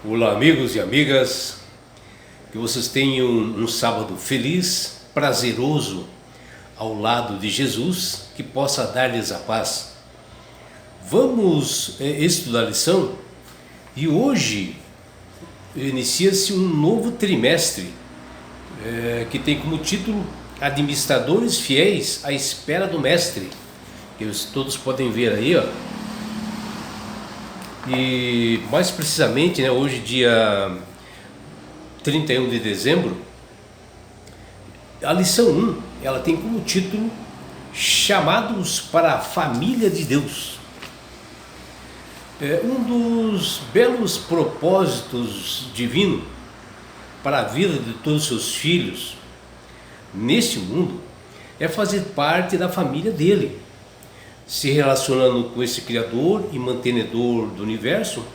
Olá, amigos e amigas, que vocês tenham um sábado feliz, prazeroso ao lado de Jesus, que possa dar-lhes a paz. Vamos estudar a lição e hoje inicia-se um novo trimestre que tem como título Administradores Fiéis à Espera do Mestre, que todos podem ver aí, ó. E mais precisamente, hoje dia 31 de dezembro, a lição 1, ela tem como título Chamados para a Família de Deus. Um dos belos propósitos divinos para a vida de todos os seus filhos neste mundo é fazer parte da família dele, se relacionando com esse Criador e mantenedor do universo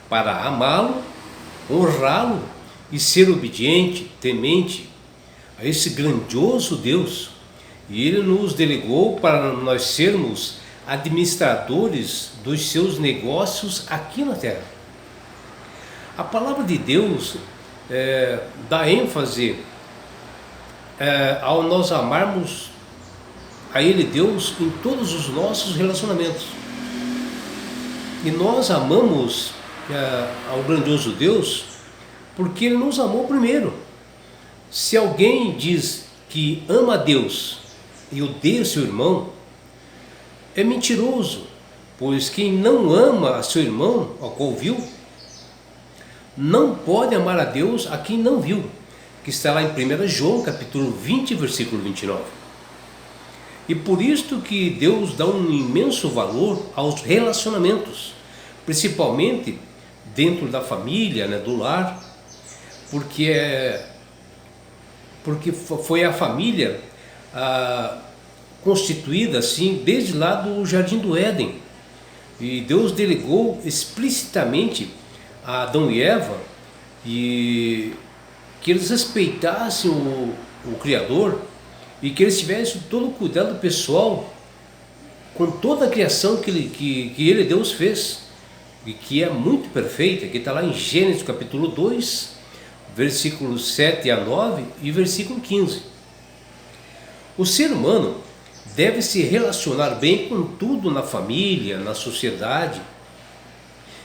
para amá-lo, honrá-lo e ser obediente, temente a esse grandioso Deus. E Ele nos delegou para nós sermos administradores dos seus negócios aqui na Terra. A palavra de Deus dá ênfase ao nós amarmos a Ele, Deus, em todos os nossos relacionamentos. E nós amamos ao grandioso Deus porque Ele nos amou primeiro. Se alguém diz que ama a Deus e odeia seu irmão, é mentiroso, pois quem não ama a seu irmão, ao qual viu, não pode amar a Deus a quem não viu, que está lá em 1 João, capítulo 20, versículo 29. E por isto que Deus dá um imenso valor aos relacionamentos, principalmente dentro da família, do lar, porque foi a família constituída assim desde lá do Jardim do Éden. E Deus delegou explicitamente a Adão e Eva e que eles respeitassem o Criador e que eles tivessem todo o cuidado pessoal com toda a criação que ele, Deus, fez, e que é muito perfeita, que está lá em Gênesis capítulo 2, versículos 7 a 9 e versículo 15. O ser humano deve se relacionar bem com tudo na família, na sociedade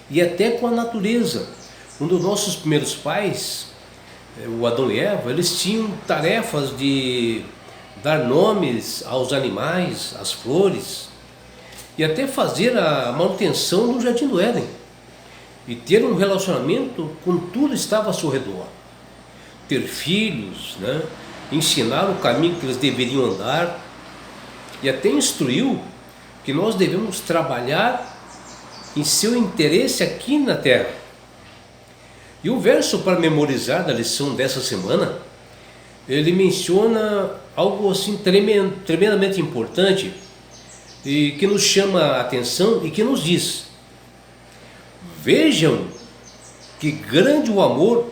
e até com a natureza. Um dos nossos primeiros pais, o Adão e Eva, eles tinham tarefas de dar nomes aos animais, às flores, e até fazer a manutenção do Jardim do Éden, e ter um relacionamento com tudo que estava ao seu redor. Ter filhos, ensinar o caminho que eles deveriam andar, e até instruiu que nós devemos trabalhar em seu interesse aqui na terra. E o verso para memorizar da lição dessa semana, ele menciona algo assim tremendamente importante e que nos chama a atenção e que nos diz: vejam que grande o amor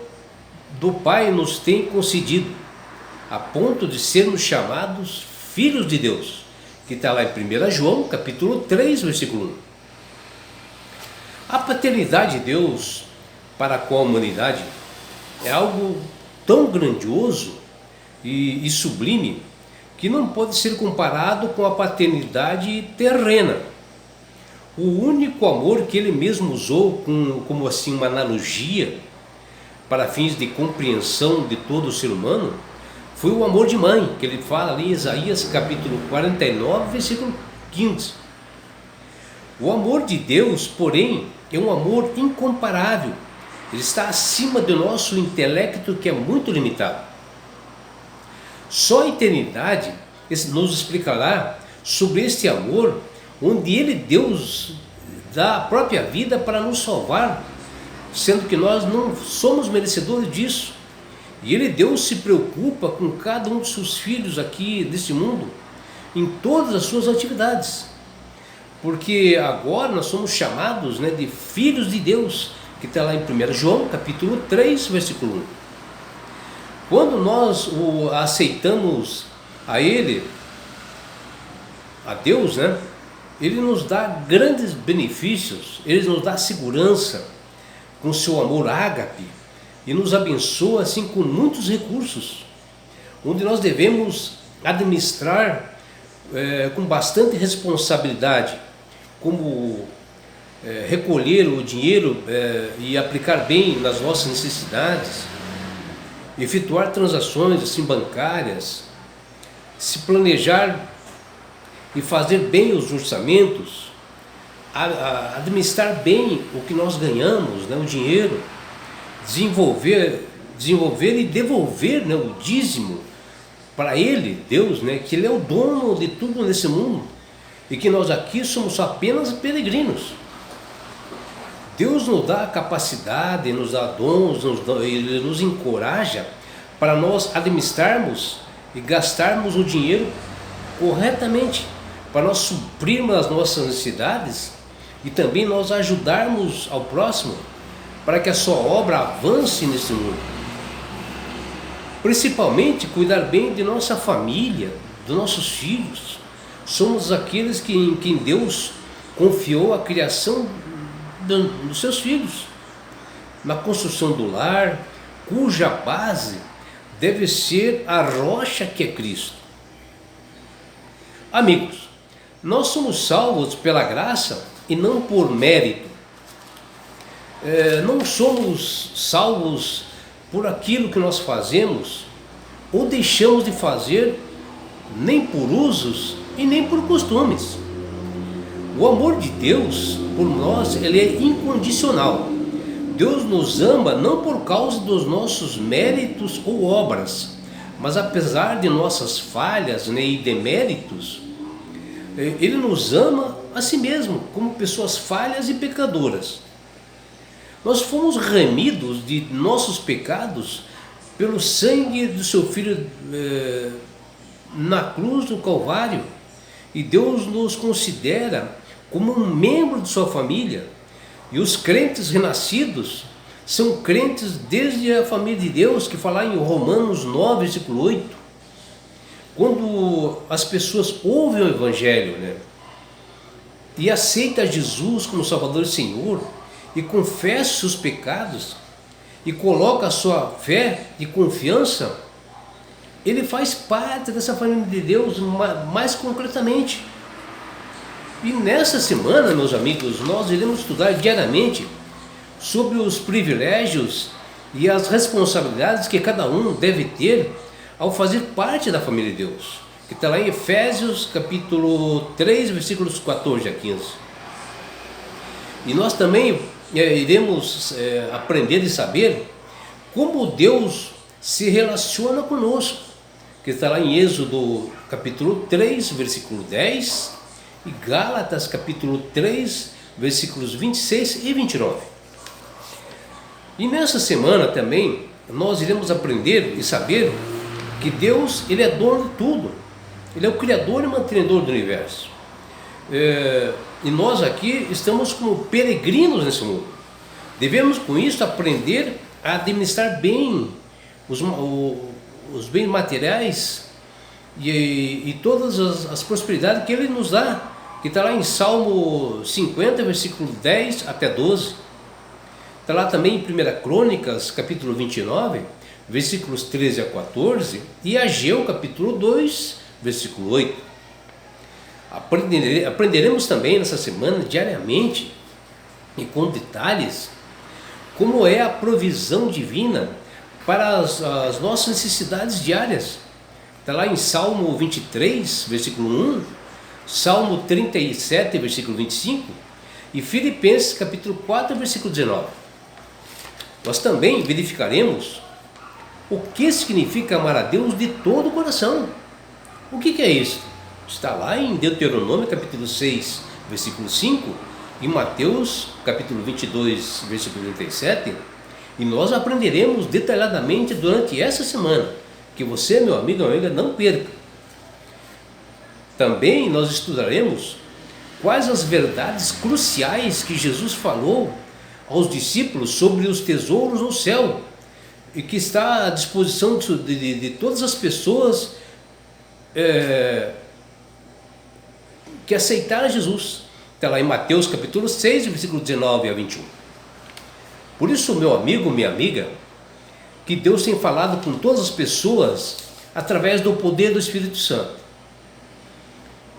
do Pai nos tem concedido, a ponto de sermos chamados filhos de Deus, que está lá em 1 João, capítulo 3, versículo 1. A paternidade de Deus para com a humanidade é algo tão grandioso e sublime que não pode ser comparado com a paternidade terrena. O único amor que ele mesmo usou como assim uma analogia para fins de compreensão de todo o ser humano foi o amor de mãe, que ele fala ali em Isaías capítulo 49, versículo 15. O amor de Deus, porém, é um amor incomparável. Ele está acima do nosso intelecto, que é muito limitado. Só a eternidade nos explicará sobre este amor, onde Ele, Deus, dá a própria vida para nos salvar, sendo que nós não somos merecedores disso. E Ele, Deus, se preocupa com cada um de seus filhos aqui deste mundo, em todas as suas atividades. Porque agora nós somos chamados de filhos de Deus, que está lá em 1 João, capítulo 3, versículo 1. Quando nós o aceitamos a Ele, a Deus, Ele nos dá grandes benefícios, Ele nos dá segurança, com seu amor ágape e nos abençoa assim com muitos recursos, onde nós devemos administrar com bastante responsabilidade, como recolher o dinheiro e aplicar bem nas nossas necessidades, efetuar transações assim bancárias, se planejar e fazer bem os orçamentos, administrar bem o que nós ganhamos, né, o dinheiro, desenvolver e devolver, né, o dízimo para Ele, Deus, né, que Ele é o dono de tudo nesse mundo e que nós aqui somos apenas peregrinos. Deus nos dá a capacidade, nos dá dons, Ele nos encoraja para nós administrarmos e gastarmos o dinheiro corretamente, para nós suprirmos as nossas necessidades e também nós ajudarmos ao próximo para que a sua obra avance nesse mundo. Principalmente cuidar bem de nossa família, dos nossos filhos. Somos aqueles em quem Deus confiou a criação dos seus filhos, na construção do lar, cuja base deve ser a rocha que é Cristo. Amigos, nós somos salvos pela graça e não por mérito. Não somos salvos por aquilo que nós fazemos ou deixamos de fazer, nem por usos e nem por costumes. O amor de Deus por nós, ele é incondicional. Deus nos ama não por causa dos nossos méritos ou obras, mas apesar de nossas falhas, né, e deméritos, Ele nos ama a si mesmo, como pessoas falhas e pecadoras. Nós fomos remidos de nossos pecados pelo sangue do seu Filho na cruz do Calvário, e Deus nos considera como um membro de sua família. E os crentes renascidos são crentes desde a família de Deus, que fala em Romanos 9, versículo 8. Quando as pessoas ouvem o Evangelho, né, e aceitam Jesus como Salvador e Senhor, e confessam seus pecados, e coloca a sua fé e confiança, ele faz parte dessa família de Deus mais concretamente. E nessa semana, meus amigos, nós iremos estudar diariamente sobre os privilégios e as responsabilidades que cada um deve ter ao fazer parte da família de Deus, que está lá em Efésios capítulo 3, versículos 14 a 15. E nós também iremos aprender e saber como Deus se relaciona conosco, que está lá em Êxodo capítulo 3, versículo 10, e Gálatas capítulo 3, versículos 26 e 29. E nessa semana também nós iremos aprender e saber que Deus, ele é dono de tudo. Ele é o Criador e mantenedor do universo. E nós aqui estamos como peregrinos nesse mundo. Devemos com isso aprender a administrar bem os bens materiais e todas as prosperidades que Ele nos dá, que está lá em Salmo 50, versículo 10 até 12. Está lá também em 1 Crônicas, capítulo 29, versículos 13 a 14, e Ageu, capítulo 2, versículo 8. Aprenderemos também nessa semana, diariamente, e com detalhes, como é a provisão divina para as nossas necessidades diárias. Está lá em Salmo 23, versículo 1, Salmo 37, versículo 25, e Filipenses, capítulo 4, versículo 19. Nós também verificaremos o que significa amar a Deus de todo o coração. O que é isso? Está lá em Deuteronômio, capítulo 6, versículo 5, e Mateus, capítulo 22, versículo 37, e nós aprenderemos detalhadamente durante essa semana, que você, meu amigo, minha amiga, não perca. Também nós estudaremos quais as verdades cruciais que Jesus falou aos discípulos sobre os tesouros no céu, e que está à disposição de todas as pessoas que aceitaram Jesus. Está lá em Mateus capítulo 6, versículo 19 a 21. Por isso, meu amigo, minha amiga, que Deus tem falado com todas as pessoas através do poder do Espírito Santo,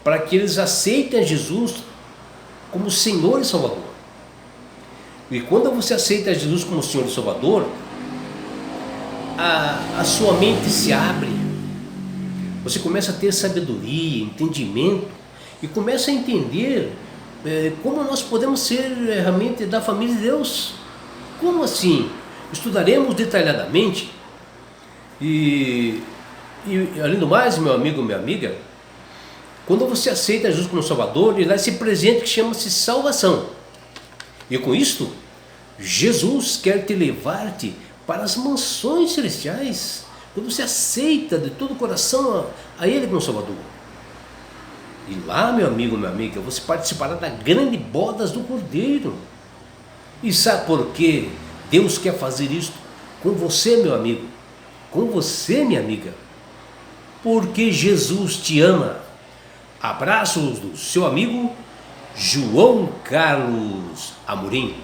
para que eles aceitem Jesus como Senhor e Salvador. E quando você aceita Jesus como Senhor e Salvador, a sua mente se abre, você começa a ter sabedoria, entendimento, e começa a entender como nós podemos ser realmente da família de Deus. Como assim? Estudaremos detalhadamente e além do mais, meu amigo, minha amiga, quando você aceita Jesus como Salvador, ele dá esse presente que chama-se salvação. E com isto, Jesus quer te levar-te para as mansões celestiais, quando você aceita de todo o coração a Ele como Salvador. E lá, meu amigo, minha amiga, você participará da grande bodas do Cordeiro. E sabe por que Deus quer fazer isso com você, meu amigo? Com você, minha amiga? Porque Jesus te ama. Abraços do seu amigo João Carlos Amorim.